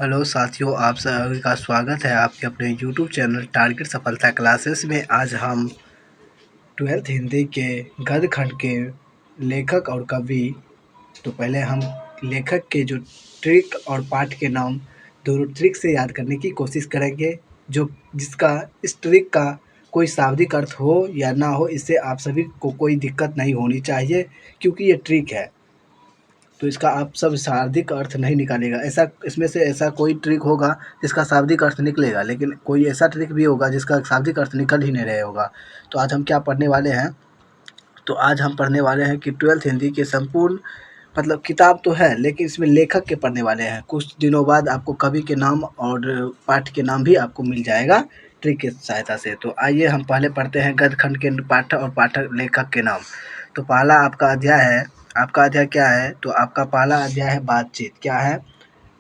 Hello साथियों, आप सभी का स्वागत है आपके अपने यूट्यूब चैनल टारगेट सफलता क्लासेस में। आज हम 12th हिंदी के गद्य खंड के लेखक और कवि, तो पहले हम लेखक के जो ट्रिक और पाठ के नाम दोनों ट्रिक से याद करने की कोशिश करेंगे, जो जिसका इस ट्रिक का कोई शाब्दिक अर्थ हो या ना हो, इससे आप सभी को कोई दिक्कत नहीं होनी चाहिए, क्योंकि ये ट्रिक है। तो इसका आप सब शाब्दिक अर्थ नहीं निकालेगा। ऐसा इसमें से ऐसा कोई ट्रिक होगा जिसका शाब्दिक अर्थ निकलेगा, लेकिन कोई ऐसा ट्रिक भी होगा जिसका शाब्दिक अर्थ निकल ही नहीं रहा होगा। तो आज हम क्या पढ़ने वाले हैं? तो आज हम पढ़ने वाले हैं कि 12th हिंदी के संपूर्ण, मतलब किताब तो है लेकिन इसमें लेखक के पढ़ने वाले हैं। कुछ दिनों बाद आपको कवि के नाम और पाठ के नाम भी आपको मिल जाएगा ट्रिक की सहायता से। तो आइए हम पहले पढ़ते हैं गद्य खंड के पाठ और पाठक लेखक के नाम। तो पहला आपका अध्याय है, आपका अध्याय क्या है? तो आपका पहला अध्याय है बातचीत। क्या है?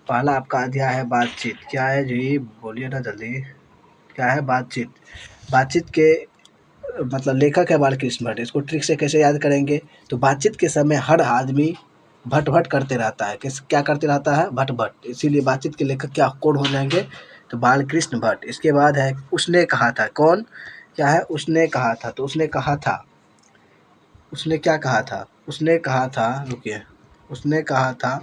पहला आपका अध्याय है बातचीत। क्या है जी? बोलिए ना जल्दी। क्या है? बातचीत। बातचीत के मतलब लेखक है बालकृष्ण भट्ट। इसको ट्रिक से कैसे याद करेंगे? तो बातचीत के समय हर आदमी भट भट करते रहता है। किस क्या करते रहता है? भट भट। इसीलिए बातचीत के लेखक क्या कौन हो जाएंगे? तो बालकृष्ण भट्ट। इसके बाद है उसने कहा था। कौन? क्या है? उसने कहा था। तो उसने कहा था, उसने क्या कहा था? उसने कहा था, रुकिए, उसने कहा था,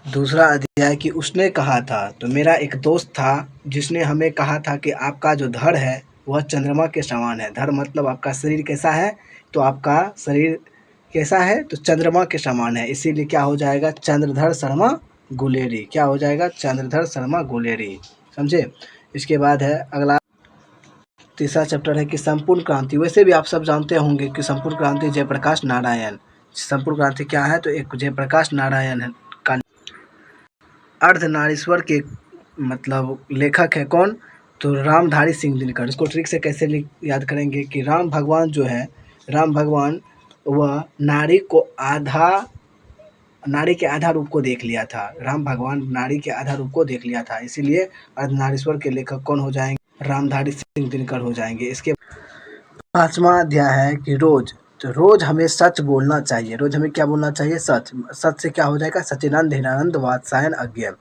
दूसरा अध्याय कि उसने कहा था। तो मेरा एक दोस्त था जिसने हमें कहा था कि आपका जो धड़ है वह चंद्रमा के समान है। धड़ मतलब आपका शरीर कैसा है? तो आपका शरीर कैसा है? तो चंद्रमा के समान है। इसीलिए क्या हो जाएगा? चंद्रधर शर्मा गुलेरी। क्या हो जाएगा? चंद्रधर शर्मा गुलेरी। समझे? इसके बाद है अगला, तीसरा चैप्टर है कि संपूर्ण क्रांति। वैसे भी आप सब जानते होंगे कि संपूर्ण क्रांति जयप्रकाश नारायण। संपूर्ण क्रांति क्या है? तो एक जयप्रकाश नारायण है का अर्धनारीश्वर के मतलब लेखक है। कौन? तो रामधारी सिंह दिनकर। इसको ट्रिक से कैसे याद करेंगे कि राम भगवान जो है, राम भगवान वह नारी के आधा रूप को देख लिया था। राम भगवान नारी के आधा रूप को देख लिया था, इसीलिए अर्धनारीश्वर के लेखक कौन हो जाएंगे? रामधारी सिंह दिनकर हो जाएंगे। इसके पांचवा अध्याय है कि रोज। तो रोज हमें सच बोलना चाहिए। रोज हमें क्या बोलना चाहिए? सच। सच से क्या हो जाएगा? सच्चिदानंद हीरानंद वात्सायन अज्ञे।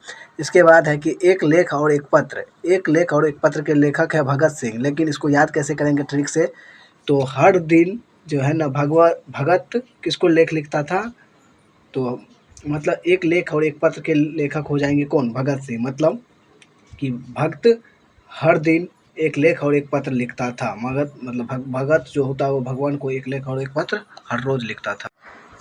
इसके बाद है कि एक लेख और एक पत्र। एक लेख और एक पत्र के लेखक है भगत सिंह। लेकिन इसको याद कैसे करेंगे ट्रिक से? तो हर दिन जो है ना भगत किसको लेख लिखता था? तो मतलब एक लेख और एक पत्र के लेखक हो जाएंगे कौन? भगत सिंह। मतलब कि भक्त हर दिन एक लेख और एक पत्र लिखता था। भगत जो होता है वो भगवान को एक लेख और एक पत्र हर रोज लिखता था।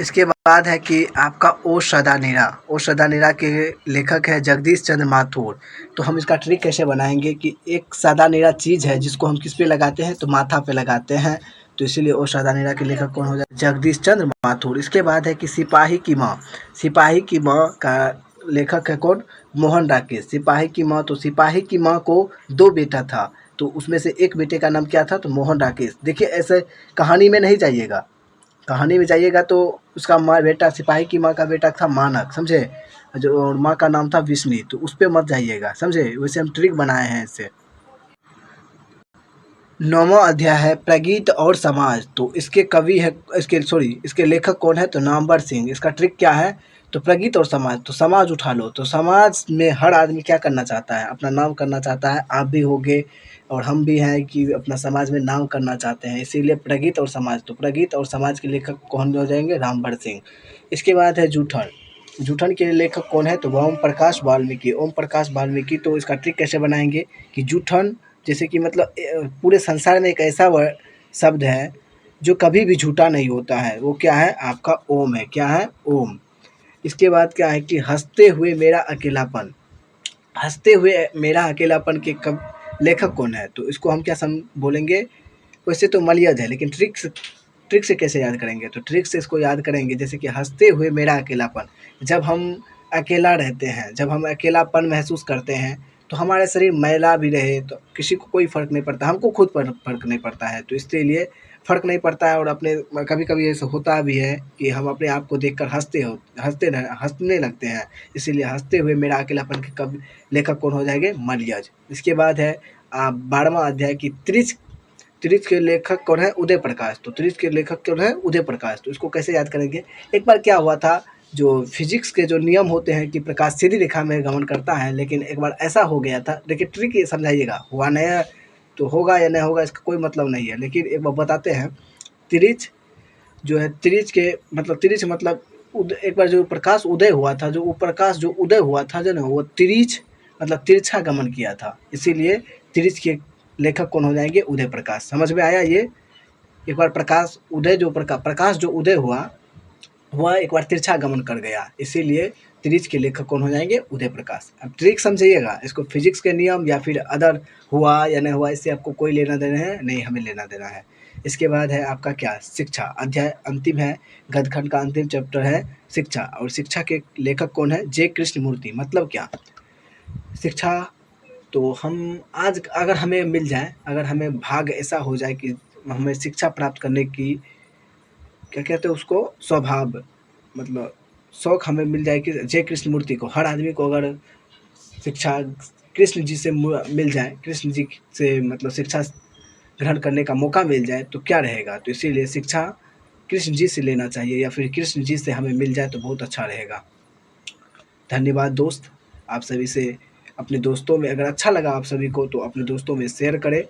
इसके बाद है कि आपका ओ सदा नीरा। ओ सदा नीरा के लेखक है जगदीश चंद्र माथुर। तो हम इसका ट्रिक कैसे बनाएंगे कि एक सदा नीरा चीज़ है जिसको हम किस पे लगाते हैं? तो माथा पे लगाते हैं। तो इसीलिए ओ सदा नीरा के लेखक कौन हो जाए? जगदीश चंद्र माथुर। इसके बाद है कि सिपाही की माँ। सिपाही की माँ का लेखक है कौन? मोहन राकेश। सिपाही की माँ। तो सिपाही की माँ को दो बेटा था, तो उसमें से एक बेटे का नाम क्या था? तो मोहन राकेश। देखिए ऐसे कहानी में नहीं जाइएगा। कहानी में जाइएगा तो उसका माँ बेटा, सिपाही की माँ का बेटा था मानक। समझे? जो और माँ का नाम था विष्णु। तो उस पे मत जाइएगा। समझे? वैसे हम ट्रिक बनाए हैं इससे। नौवां अध्याय है प्रगीत और समाज। तो इसके कवि है, इसके लेखक कौन है? तो नामवर सिंह। इसका ट्रिक क्या है? तो प्रगीत और समाज। तो समाज उठा लो। तो समाज में हर आदमी क्या करना चाहता है? अपना नाम करना चाहता है। आप भी होगे और हम भी हैं कि अपना समाज में नाम करना चाहते हैं, इसीलिए प्रगीत और समाज। तो प्रगीत और समाज के लेखक कौन हो जाएंगे? रामभर सिंह। इसके बाद है जूठन। जूठन के लेखक कौन है? तो ओम प्रकाश वाल्मीकि। ओम प्रकाश वाल्मीकि। तो इसका ट्रिक कैसे बनाएंगे कि जूठन जैसे कि मतलब पूरे संसार में एक ऐसा शब्द है जो कभी भी झूठा नहीं होता है, वो क्या है? आपका ओम है। क्या है? ओम। इसके बाद क्या है कि हंसते हुए मेरा अकेलापन। हंसते हुए मेरा अकेलापन के कब लेखक कौन है? तो इसको हम क्या बोलेंगे? वैसे तो मलयज है, लेकिन ट्रिक से कैसे याद करेंगे? तो ट्रिक से इसको याद करेंगे जैसे कि हंसते हुए मेरा अकेलापन। जब हम अकेला रहते हैं, जब हम अकेलापन महसूस करते हैं, तो हमारा शरीर मैला भी रहे तो किसी को कोई फ़र्क नहीं पड़ता, हमको खुद पर फ़र्क नहीं पड़ता है। तो इसके लिए फ़र्क नहीं पड़ता है और अपने कभी-कभी ऐसा होता भी है कि हम अपने आप को देखकर हँसने लगते हैं। इसीलिए हँसते हुए मेरा अकेलापन के कवि लेखक कौन हो जाएँगे? मलयज। इसके बाद है 12वां अध्याय की त्रिज के लेखक कौन है? उदय प्रकाश। तो त्रिज के लेखक कौन है? उदय प्रकाश। तो इसको कैसे याद करेंगे? एक बार क्या हुआ था, जो फिजिक्स के जो नियम होते हैं कि प्रकाश सीधी रेखा में गमन करता है, लेकिन एक बार ऐसा हो गया था। देखिए ट्रिक ये समझाइएगा, हुआ नहीं है तो होगा या नहीं होगा इसका कोई मतलब नहीं है, लेकिन एक बार बताते हैं। त्रिज जो है, त्रिज के मतलब, त्रिज मतलब एक बार जो प्रकाश उदय हुआ था, जो वो प्रकाश जो उदय हुआ था जो ना, वो त्रिज मतलब तिरछा गमन किया था, इसीलिए त्रिज के लेखक कौन हो जाएंगे? उदय प्रकाश। समझ में आया ये? एक बार प्रकाश उदय जो प्रकाश जो उदय हुआ वह एक बार तिरछा गमन कर गया, इसीलिए त्रिज के लेखक कौन हो जाएंगे? उदय प्रकाश। अब ट्रिक समझिएगा, इसको फिजिक्स के नियम या फिर अदर हुआ या नहीं हुआ इससे आपको कोई लेना देना है नहीं, हमें लेना देना है। इसके बाद है आपका क्या? शिक्षा अध्याय अंतिम है, गदखंड का अंतिम चैप्टर है शिक्षा, और शिक्षा के लेखक कौन है? जे कृष्णमूर्ति। मतलब क्या शिक्षा? तो हम आज अगर हमें मिल जाए, अगर हमें भाग्य ऐसा हो जाए कि हमें शिक्षा प्राप्त करने की, क्या कहते हैं उसको, स्वभाव मतलब शौक हमें मिल जाए कि जय कृष्णमूर्ति को, हर आदमी को अगर शिक्षा कृष्ण जी से मिल जाए, कृष्ण जी से मतलब शिक्षा ग्रहण करने का मौका मिल जाए तो क्या रहेगा? तो इसीलिए शिक्षा कृष्ण जी से लेना चाहिए, या फिर कृष्ण जी से हमें मिल जाए तो बहुत अच्छा रहेगा। धन्यवाद दोस्त। आप सभी से अपने दोस्तों में, अगर अच्छा लगा आप सभी को तो अपने दोस्तों में शेयर करें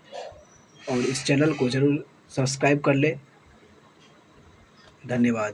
और इस चैनल को ज़रूर सब्सक्राइब कर लें। धन्यवाद।